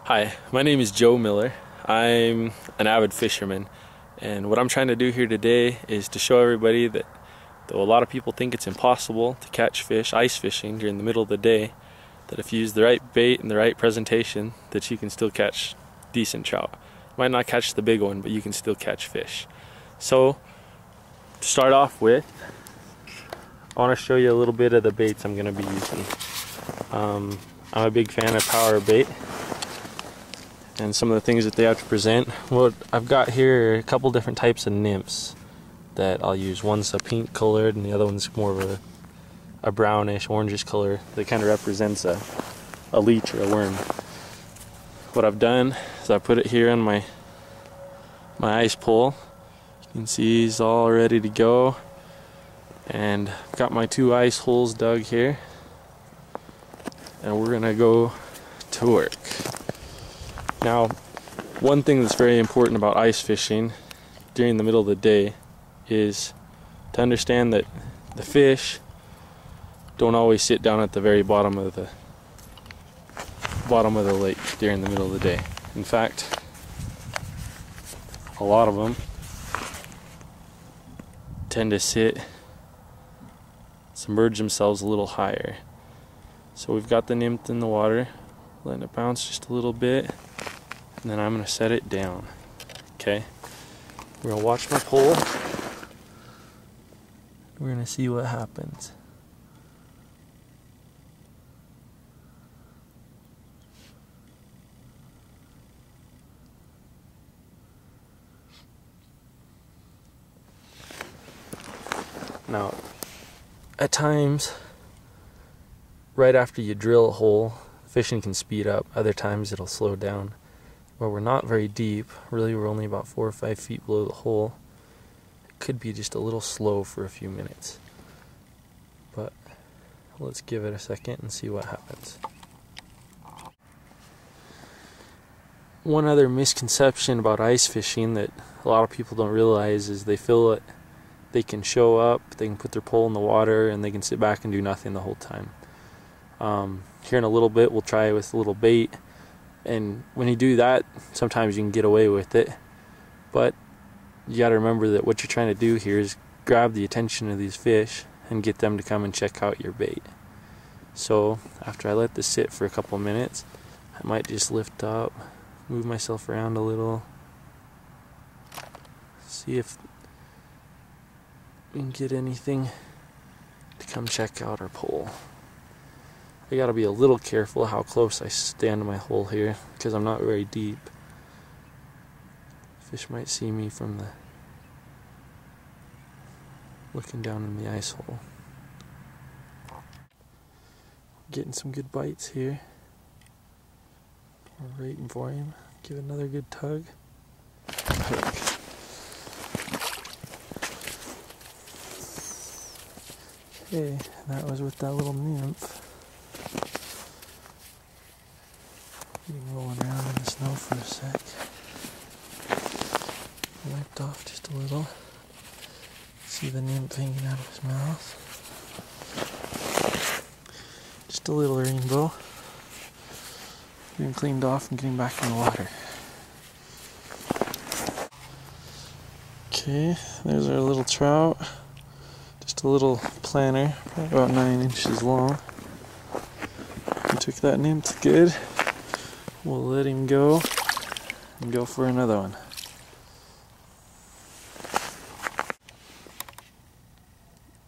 Hi, my name is Joe Miller. I'm an avid fisherman, and what I'm trying to do here today is to show everybody that though a lot of people think it's impossible to catch fish ice fishing during the middle of the day, that if you use the right bait and the right presentation, that you can still catch decent trout. You might not catch the big one, but you can still catch fish. So, to start off with, I want to show you a little bit of the baits I'm going to be using. I'm a big fan of power bait and some of the things that they have to present. What I've got here are a couple different types of nymphs that I'll use. One's a pink colored and the other one's more of a brownish, orangish color that kind of represents a leech or a worm. What I've done is I put it here on my ice pole. You can see he's all ready to go, and I've got my 2 ice holes dug here, and we're gonna go to work. Now, one thing that's very important about ice fishing during the middle of the day is to understand that the fish don't always sit down at the very bottom of the lake during the middle of the day. In fact, a lot of them tend to submerge themselves a little higher. So we've got the nymph in the water, letting it bounce just a little bit, and then I'm going to set it down. Okay, we're going to watch my pole. We're going to see what happens. Now, at times, right after you drill a hole, fishing can speed up. Other times it'll slow down. Where we're not very deep, really we're only about 4 or 5 feet below the hole, it could be just a little slow for a few minutes. But let's give it a second and see what happens. One other misconception about ice fishing that a lot of people don't realize is they feel that they can show up, they can put their pole in the water, and they can sit back and do nothing the whole time. Here in a little bit we'll try with a little bait, and when you do that, sometimes you can get away with it, but you got to remember that what you're trying to do here is grab the attention of these fish and get them to come and check out your bait. So after I let this sit for a couple minutes, I might just lift up, move myself around a little, see if we can get anything to come check out our pole. I gotta be a little careful how close I stand to my hole here, because I'm not very deep. Fish might see me from looking down in the ice hole. Getting some good bites here. We're waiting for him. Give it another good tug. Hook. Okay, that was with that little nymph. Rolling around in the snow for a sec. Wiped off just a little. See the nymph hanging out of his mouth. Just a little rainbow. Getting cleaned off and getting back in the water. Okay, there's our little trout. Just a little planner, probably about 9 inches long. We took that nymph good. We'll let him go and go for another one.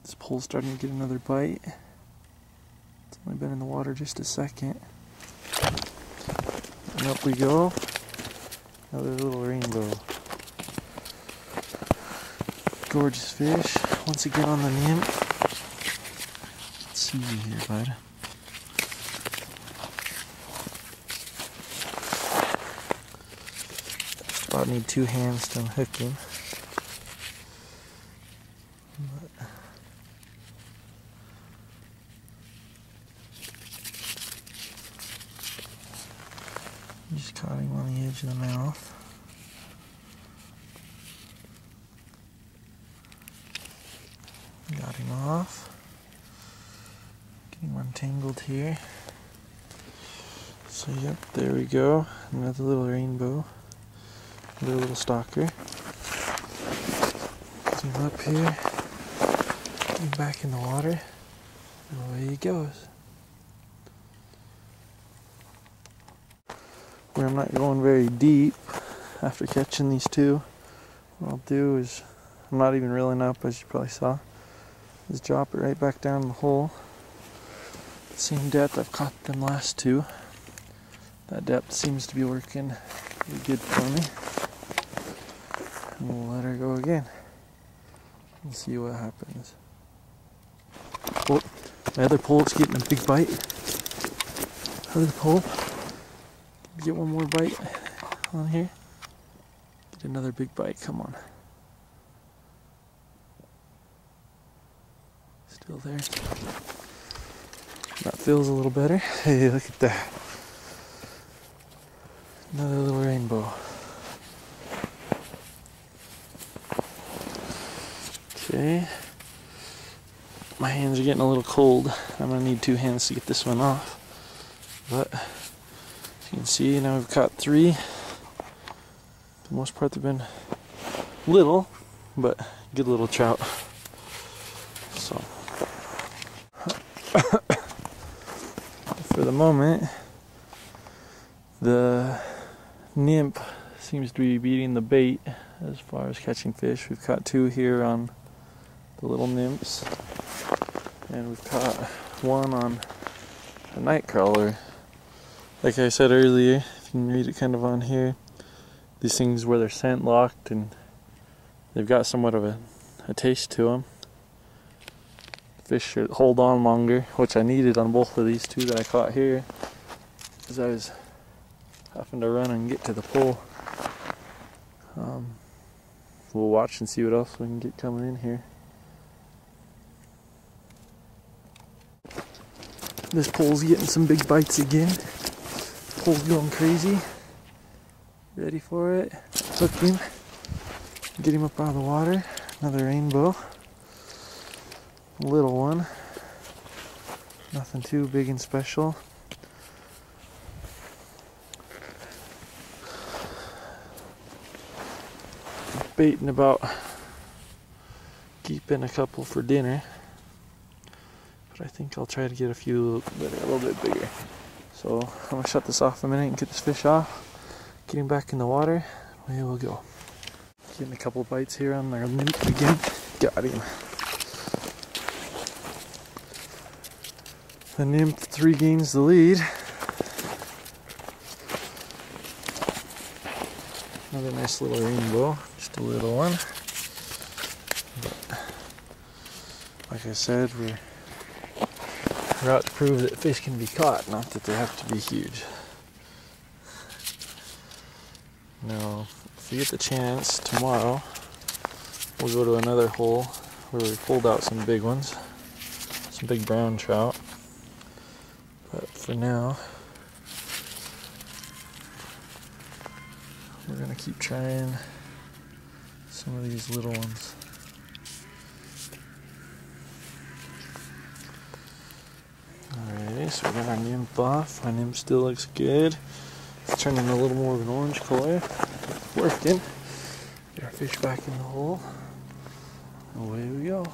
This pole's starting to get another bite. It's only been in the water just a second. And up we go. Another little rainbow. Gorgeous fish. Once again on the nymph. Let's see you here, bud. I need 2 hands to unhook him. But just caught him on the edge of the mouth. Got him off. Getting him untangled here. So yep, there we go. Another little rainbow. Another little stalker. Get him up here. Get him back in the water. And away he goes. Where I'm not going very deep after catching these two, what I'll do is, I'm not even reeling up as you probably saw, is drop it right back down the hole. The same depth I've caught them last two. That depth seems to be working pretty good for me. And we'll let her go again and see what happens. Oh, my other pole's getting a big bite. Other pole. Get one more bite on here. Get another big bite, come on. Still there. That feels a little better. Hey, look at that. Another little rainbow. Okay. My hands are getting a little cold. I'm gonna need two hands to get this one off. But as you can see, now we've caught three. For the most part they've been little, but good little trout. So for the moment, the nymph seems to be beating the bait as far as catching fish. We've caught two here on the little nymphs, and we've caught one on a night crawler. Like I said earlier, if you can read it kind of on here, these things where they're scent locked and they've got somewhat of a taste to them. Fish should hold on longer, which I needed on both of these two that I caught here, because I was having to run and get to the pole. We'll watch and see what else we can get coming in here. This pole's getting some big bites again. Pole's going crazy. Ready for it. Hook him. Get him up out of the water. Another rainbow. Little one. Nothing too big and special. Baiting about keeping a couple for dinner. But I think I'll try to get a few that are a little bit bigger. So I'm going to shut this off a minute and get this fish off. Get him back in the water. Away we'll go. Getting a couple bites here on our nymph again. Got him. The nymph 3 gains the lead. Another nice little rainbow. Just a little one. But like I said, we're out to prove that fish can be caught, not that they have to be huge. Now, if we get the chance, tomorrow we'll go to another hole where we pulled out some big ones, some big brown trout. But for now, we're going to keep trying some of these little ones. Alrighty, so we got our nymph off. Our nymph still looks good. It's turning a little more of an orange color. Working. Get our fish back in the hole. Away we go.